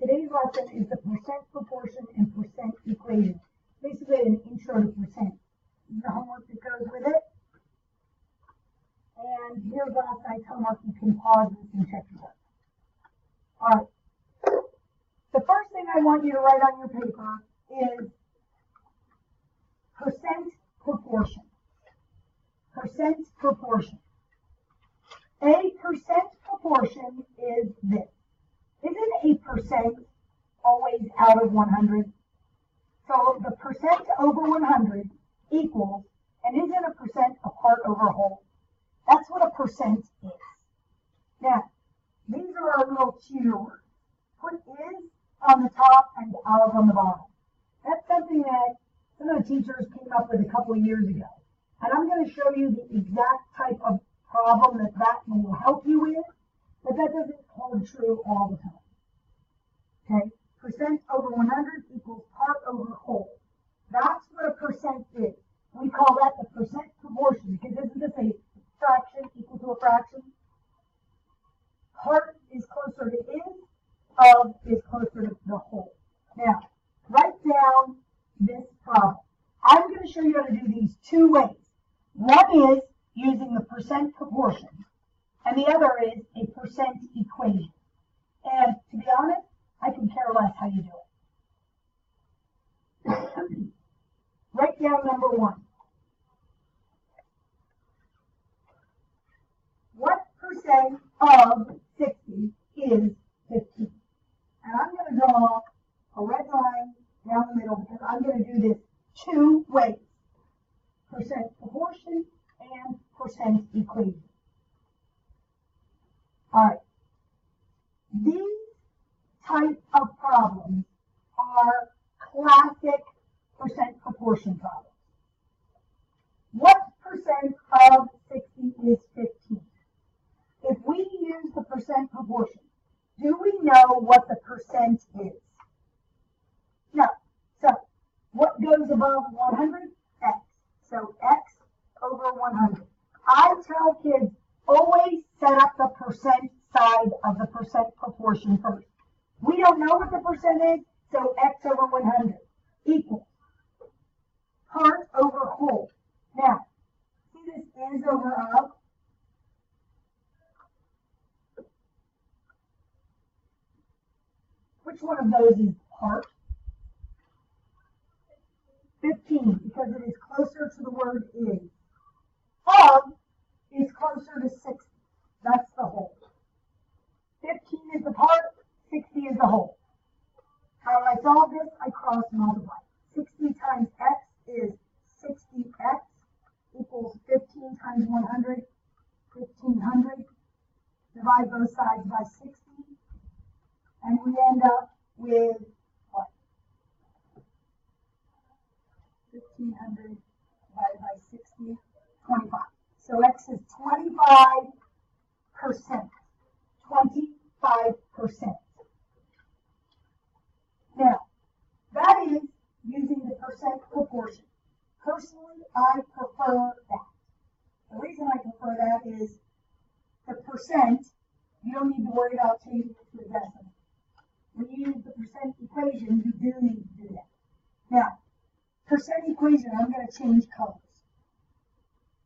Today's lesson is the percent proportion and percent equation. Basically an intro to percent. This is the homework that goes with it. And here's last night's homework. You can pause this and check your work. Alright. The first thing I want you to write on your paper is percent proportion. Percent proportion. A percent proportion is this. Isn't a percent always out of 100? So the percent over 100 equals, and isn't a percent a part over a whole? That's what a percent is. Now, these are our little cheater words. Put is on the top and of on the bottom. That's something that some of the teachers came up with a couple of years ago. And I'm going to show you the exact type of problem that will help you with, but that doesn't hold true all the time. Okay? Percent over 100 equals part over whole. That's what a percent is. We call that the percent proportion, because isn't this a fraction equal to a fraction? Part is closer to is, of is closer to the whole. Now, write down this problem. I'm going to show you how to do these two ways. One is using the percent proportion, and the other is a percent equation. And to be honest, I can care less how you do it. Write down number one. What percent of 60 is 15? And I'm going to draw a red line down the middle because I'm going to do this two ways. Percent proportion and percent equation. All right. These type of problems are classic percent proportion problems. What percent of 60 is 15? If we use the percent proportion, do we know what the percent is? No. So, what goes above 100? X. So, X over 100. I tell kids, always set up the percent side of the percent proportion first. We don't know what the percent is, so X over 100 equals part over whole. Now, see this is over of? Which one of those is part? 15, because it is closer to the word is. Of is closer to 60. That's the whole. 15 is the part, 60 is the whole. How do I solve this? I cross multiply. 60 times x is 60x equals 15 times 100, 1500. Divide both sides by 60. And we end up with what? 1500 divided by 60, 25. So x is 25%. 25%. Now, that is using the percent proportion. Personally, I prefer that. The reason I prefer that is the percent, you don't need to worry about changing it to a decimal. When you use the percent equation, you do need to do that. Now, percent equation, I'm going to change colors.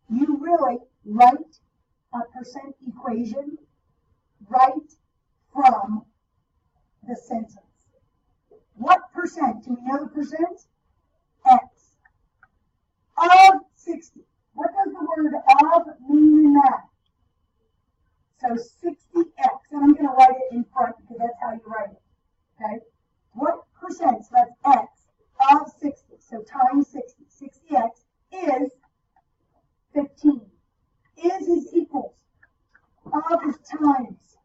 You really write a percent equation right from the sentence. What percent? Do we know the percent? X. Of 60. What does the word of mean in math? So 60x, and I'm going to write it in front because that's how you write it. Okay? What percent? So that's x of 60. So times 60. 60x is 15. Is equals. Of is times.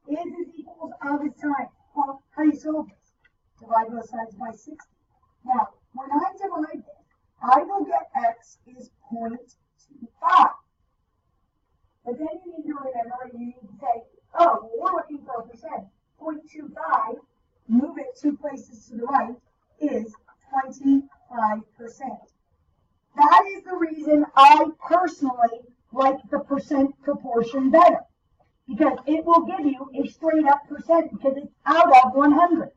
Is equals of is times. Well, how do you solve this? Divide both sides by 60. Now, when I divide this, I will get x is 0.25. But then you need to remember, you need to say, oh, we're looking for a percent. 0.25, move it 2 places to the right, is 25%. That is the reason I personally like the percent proportion better. because it will give you a straight up percent because it's out of 100.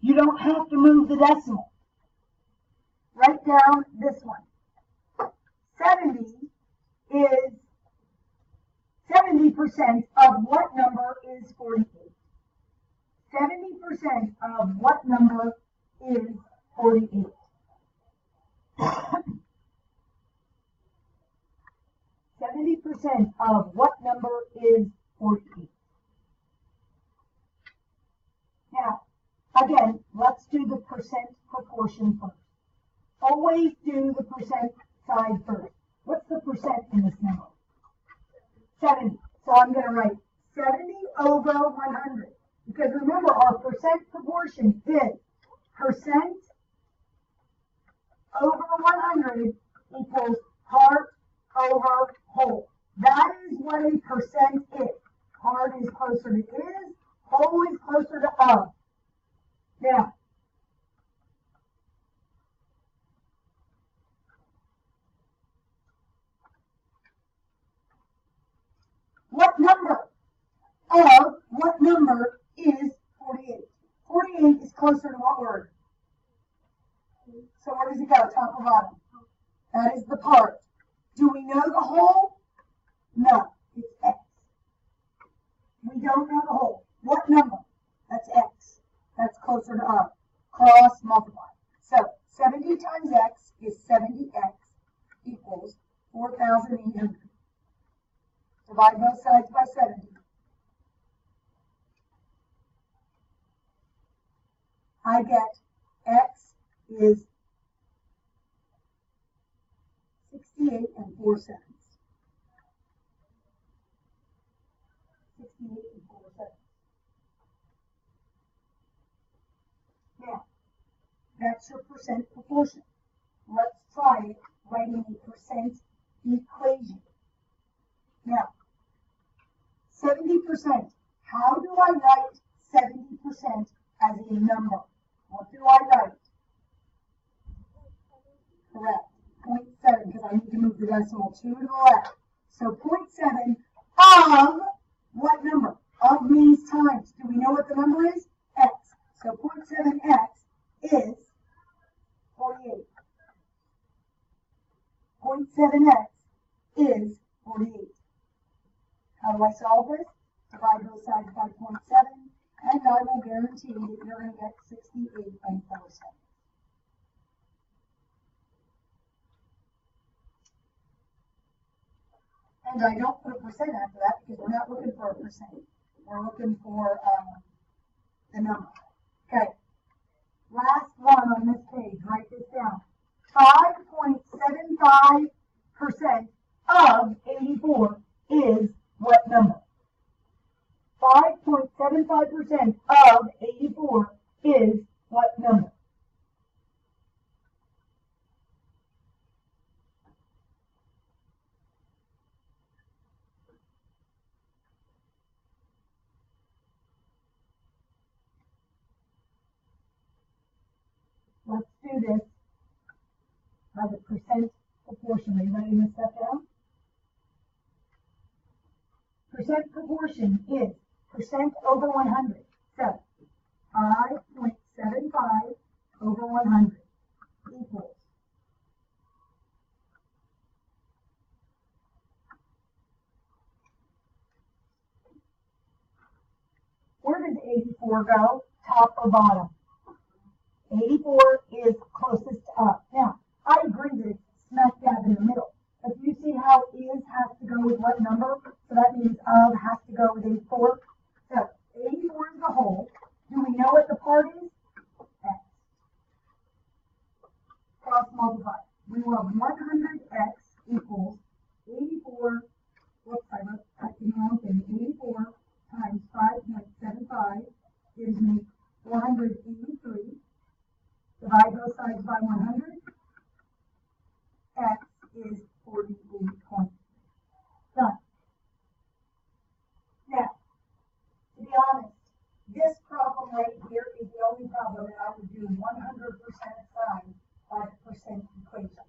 You don't have to move the decimal. Write down this one. 70% of what number is 48? 70% of what number is 48? 70% of what number is 48? Now, again, let's do the percent proportion first. Always do the percent side first. What's the percent in this number? 70. So I'm going to write 70 over 100. Because remember, our percent proportion is percent over 100 equals part over whole. That is what a percent is. Part is closer to is, whole is closer to of. Now, what number is 48? 48 is closer to what word? So where does it go, top or bottom? That is the part. Do we know the whole? No, it's x. We don't know the whole. What number? That's x. That's closer to of. Cross multiply. So 70 times x is 70x equals 4,800. Divide both sides by 70. I get x is 68 and 4 cents. 68 and 4 cents. Now, that's your percent proportion. Let's try writing a percent equation. Now, 70%. How do I write 70% as a number? What do I write? Correct. 0.7, because I need to move the decimal 2 to the left. So 0.7 of what number? Of means times. Do we know what the number is? X. So 0.7x is 48. 0.7x is 48. How do I solve this? Divide both sides by 0.7, and I will guarantee that you're going to get 68 and 4 cents. And I don't put a percent after that because we're not looking for a percent. We're looking for the number. Okay. Last one on this page. Write this down. 5.75% of 84 is what number? 5.75% of 84 is what number? Let's do this by the percent proportion. Are you writing this stuff down? Percent proportion is percent over 100. So 5.75 over 100 equals where does 84 go? Top or bottom? 84 is closest to up. Now, I agree that it's smack dab in the middle. But do you see how is has to go with what number? So that means of has to go with 84. So 84 is the whole. Do we know what the part is? X. Cross multiply. We will have 100x equals 84. Whoops, I wrote the wrong thing. 84 times 5.75 gives me 483. Divide both sides by 100. X is 48 points. Done. Now, to be honest, this problem right here is the only problem that I would do 100% aside by the percent equation.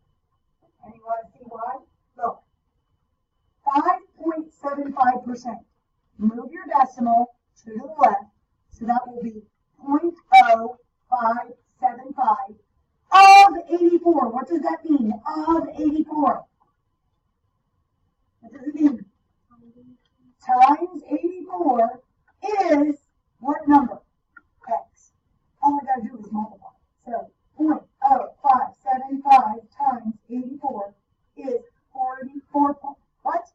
And you want to see why? Look, 5.75%. Move decimal to the left. So that will be 0.0575 of 84. What does that mean? Of 84. What does it mean? Times 84 is what number? X. All I got to do is multiply. So 0.0575 times 84 is 44. What?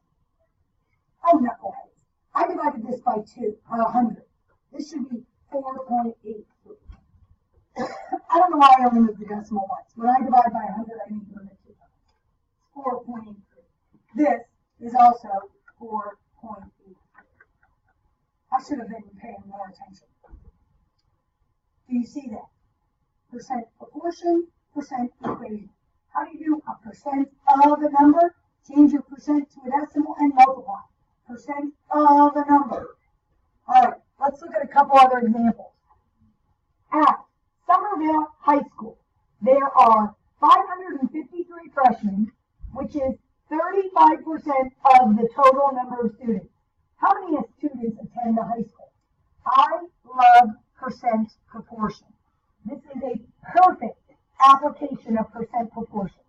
Oh, knuckleheads. I divided this by 100. This should be 4.83. I don't know why I only moved the decimal once. When I divide by 100, I need to move it 2 times. 4.83. This is also 4.83. I should have been paying more attention. Do you see that? Percent proportion, percent equation. How do you do a percent of a number? Change your percent to a decimal and multiply. Percent of a number. All right, let's look at a couple other examples. At Somerville High School, there are 553 freshmen, which is 35% of the total number of students. How many students attend the high school? I love percent proportion. This is a perfect application of percent proportion.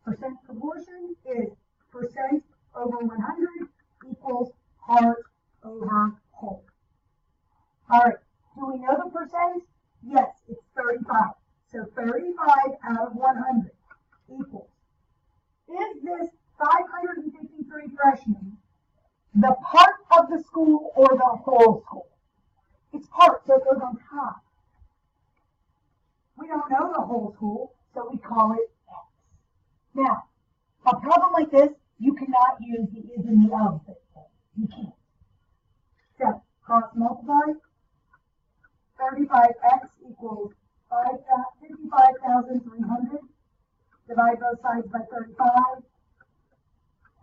Percent proportion is percent over 100 equals part over whole. All right, do we know the percent? Yes, it's 35. So 35 out of 100 equals. Is this 553 freshmen the part of the school or the whole school? It's part, so it goes on top. We don't know the whole school, so we call it X. Now, a problem like this, you cannot use the is and the of. You can't. So, cross multiply. 35x equals 55,300. Divide both sides by 35.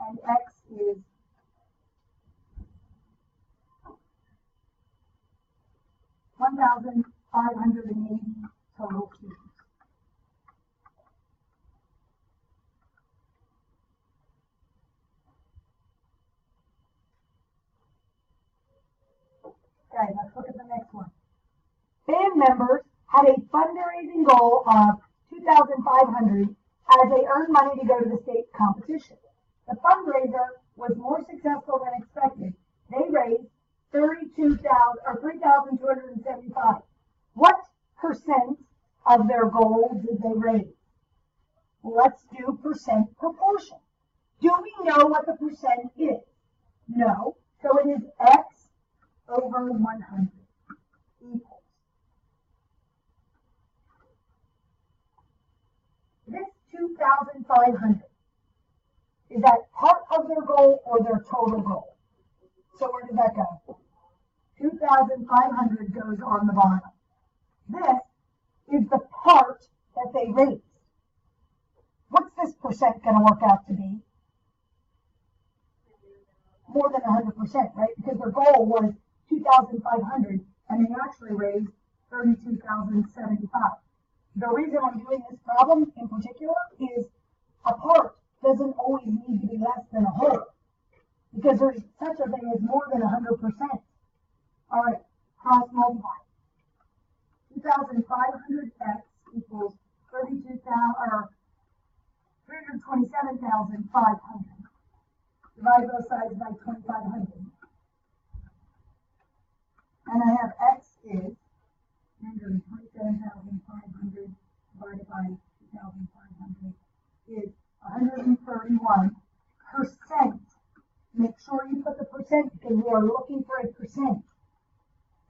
And x is 1,580 total students. Okay, let's look at the next one. Band members had a fundraising goal of $2,500 as they earned money to go to the state competition. The fundraiser was more successful than expected. They raised $3,275. What percent of their goal did they raise? Let's do percent proportion. Do we know what the percent is? No. So it is X over 100 equals. This 2,500, is that part of their goal or their total goal? So where did that go? 2,500 goes on the bottom. This is the part that they raised. What's this percent going to work out to be? More than 100%, right? Because their goal was 2,500 and they actually raised 32,075. The reason I'm doing this problem in particular is a part doesn't always need to be less than a whole, because there's such a thing as more than 100%. All right, cross multiply. 2,500x equals 327,500. Divide both sides by 2,500. And I have x is 327,500 divided by 2,500 is 131%. Make sure you put the percent because we are looking for a percent.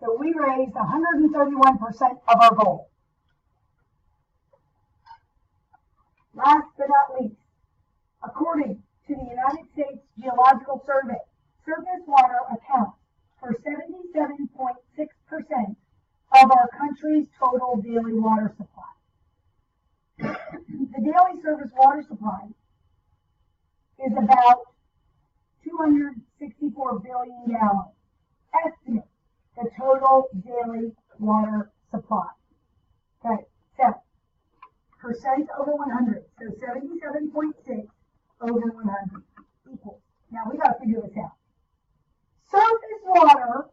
So we raised 131% of our goal. Last but not least, according to the United States Geological Survey, surface water accounts for 77.6% of our country's total daily water supply. The daily surface water supply is about 264 billion gallons. Estimate the total daily water supply. Okay, so percent over 100, so 77.6 over 100 equals. Now we got to figure this out. Surface water